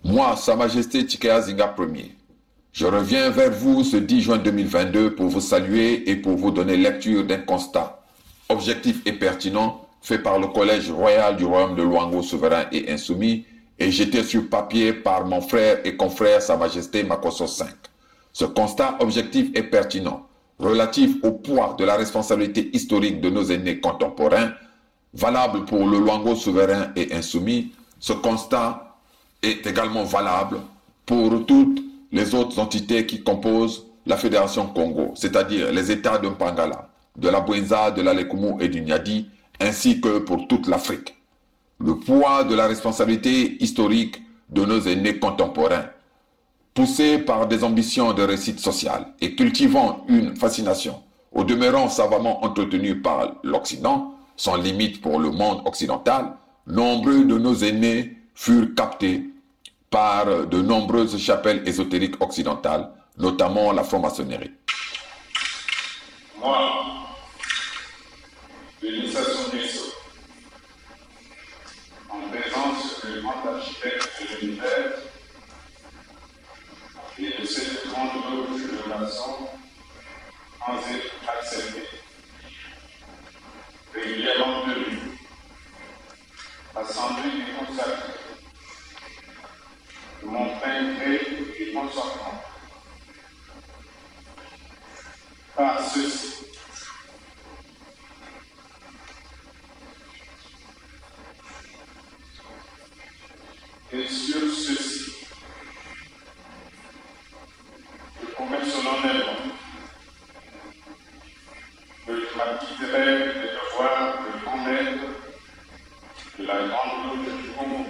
Moi, Sa Majesté Tchikea Zinga Ier, je reviens vers vous ce 10 juin 2022 pour vous saluer et pour vous donner lecture d'un constat objectif et pertinent fait par le Collège royal du Royaume de Luango souverain et insoumis et jeté sur papier par mon frère et confrère Sa Majesté Makosso V. Ce constat objectif et pertinent, relatif au poids de la responsabilité historique de nos aînés contemporains, valable pour le Luango souverain et insoumis, ce constat est également valable pour toutes les autres entités qui composent la Fédération Congo, c'est-à-dire les États de Mpangala, de la Bouenza, de la Lekumu et du Niadi, ainsi que pour toute l'Afrique. Le poids de la responsabilité historique de nos aînés contemporains, poussés par des ambitions de réussite sociale et cultivant une fascination, au demeurant savamment entretenue par l'Occident, sans limite pour le monde occidental, nombreux de nos aînés furent captés par de nombreuses chapelles ésotériques occidentales, notamment la franc-maçonnerie. Moi, l'initiation Christ, en présence du grand architecte de l'univers et de cette grande loge de maçons, en être accepté, régulièrement tenu, assemblée et consacrée, de mon plein gré et consentement. Par ceci, et sur ceci, je promets solennellement que je m'acquitterai des devoirs de grand maître de la grande loge du Congo,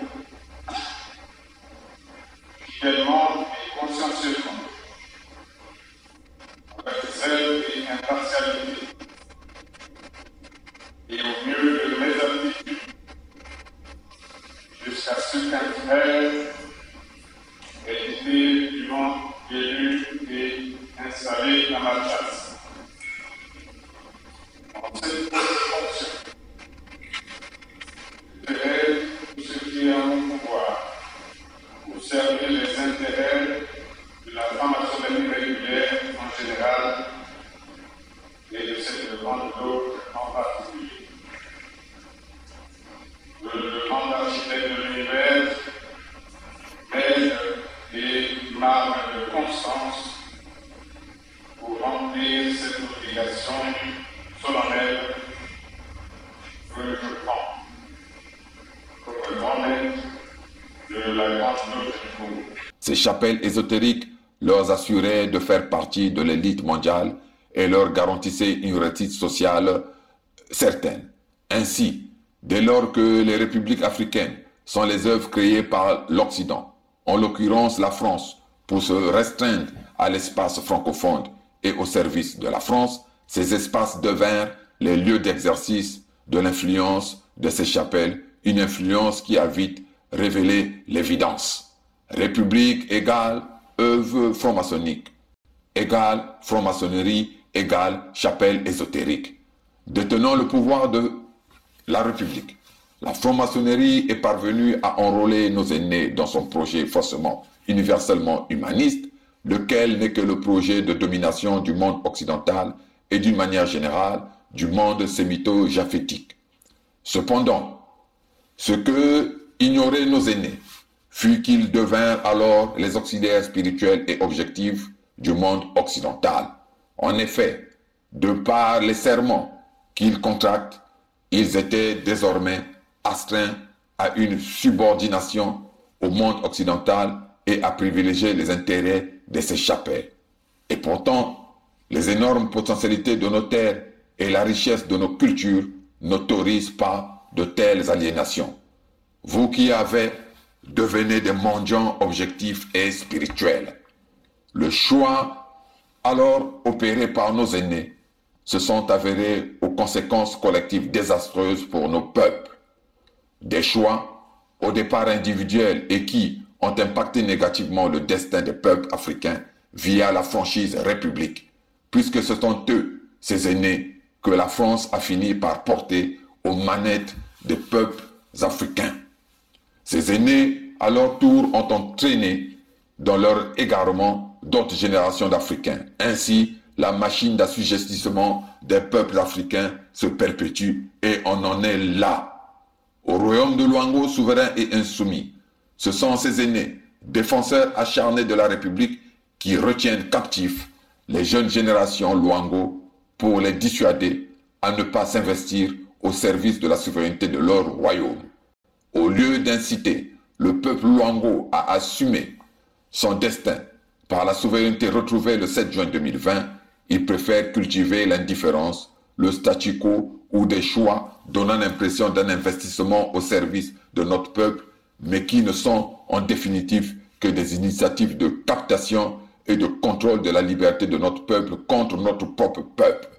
fidèlement et consciencieusement, avec zèle et impartialité, et au mieux de mes aptitudes, jusqu'à ce qu'un frère ait été dûment élu et installé à ma place. En cette fonction, je ferai tout ce qui est en mon pouvoir pour servir les intérêts de la franc-maçonnerie régulière en général et de cette grande loge en particulier. Le grand architecte de l'univers m'aide et m'arme de constance pour remplir cette obligation solennelle que je prends comme grand maître de la grande loge du Congo. Ces chapelles ésotériques leur assuraient de faire partie de l'élite mondiale et leur garantissaient une réussite sociale certaine. Ainsi, dès lors que les républiques africaines sont les œuvres créées par l'Occident, en l'occurrence la France, pour se restreindre à l'espace francophone et au service de la France, ces espaces devinrent les lieux d'exercice de l'influence de ces chapelles, une influence qui a vite révélé l'évidence. République égale œuvre franc-maçonnique, égale franc-maçonnerie, égale chapelle ésotérique. Détenant le pouvoir de la République, la franc-maçonnerie est parvenue à enrôler nos aînés dans son projet faussement universellement humaniste, lequel n'est que le projet de domination du monde occidental et d'une manière générale du monde sémito-japhétique. Cependant, ce que ignoraient nos aînés fut qu'ils devinrent alors les auxiliaires spirituels et objectifs du monde occidental. En effet, de par les serments qu'ils contractent, ils étaient désormais astreints à une subordination au monde occidental et à privilégier les intérêts de ces chapelles. Et pourtant, les énormes potentialités de nos terres et la richesse de nos cultures n'autorisent pas de telles aliénations. Vous qui avez, devenez des mendiants objectifs et spirituels. Le choix alors opéré par nos aînés se sont avérés aux conséquences collectives désastreuses pour nos peuples. Des choix au départ individuels et qui ont impacté négativement le destin des peuples africains via la franchise république, puisque ce sont eux, ces aînés, que la France a fini par porter aux manettes des peuples africains. Ces aînés, à leur tour, ont entraîné dans leur égarement d'autres générations d'Africains. Ainsi, la machine d'assujettissement des peuples africains se perpétue et on en est là. Au royaume de Luango, souverain et insoumis, ce sont ces aînés, défenseurs acharnés de la République, qui retiennent captifs les jeunes générations Luango pour les dissuader à ne pas s'investir au service de la souveraineté de leur royaume. Au lieu d'inciter le peuple Luango à assumer son destin par la souveraineté retrouvée le 7 juin 2020, ils préfèrent cultiver l'indifférence, le statu quo ou des choix donnant l'impression d'un investissement au service de notre peuple, mais qui ne sont en définitive que des initiatives de captation et de contrôle de la liberté de notre peuple contre notre propre peuple.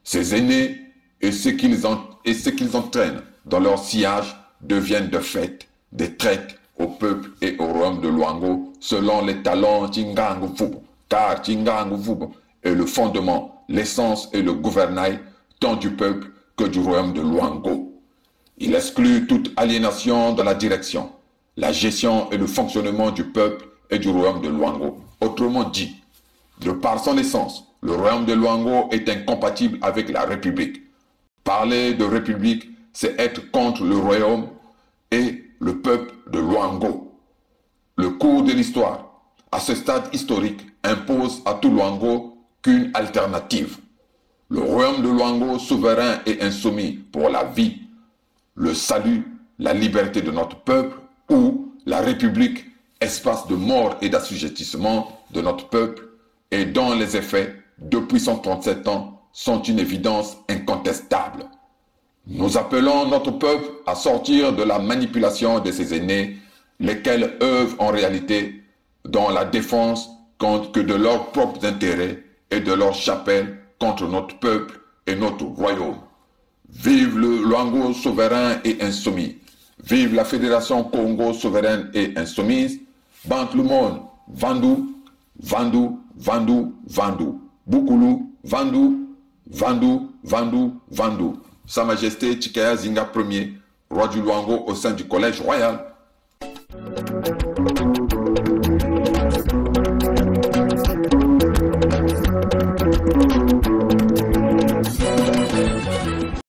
Ces aînés et ce qu'ils entraînent dans leur sillage deviennent de fait des traites au peuple et au royaume de Luango selon les talents Tchingangu Fubo, car Tchingangu Fubo est le fondement, l'essence et le gouvernail tant du peuple que du royaume de Luango. Il exclut toute aliénation dans la direction, la gestion et le fonctionnement du peuple et du royaume de Luango. Autrement dit, de par son essence, le royaume de Luango est incompatible avec la République. Parler de République, c'est être contre le royaume et le peuple de Luango. Le cours de l'histoire, à ce stade historique, impose à tout Luango qu'une alternative. Le royaume de Luango, souverain et insoumis pour la vie, le salut, la liberté de notre peuple, ou la République, espace de mort et d'assujettissement de notre peuple, et dont les effets, depuis 137 ans, sont une évidence incontestable. Nous appelons notre peuple à sortir de la manipulation de ses aînés, lesquels œuvrent en réalité dans la défense que de leurs propres intérêts et de leur chapelle contre notre peuple et notre royaume. Vive le Luango souverain et insoumis. Vive la Fédération Congo souveraine et insoumise. Bant le monde, Vandu, Vandu, Vandu, Vandu. Bukulu, Vandu, Vandu, Vandu, Vandu. Sa Majesté Tshikaya Zinga Ier, roi du Luango au sein du Collège royal.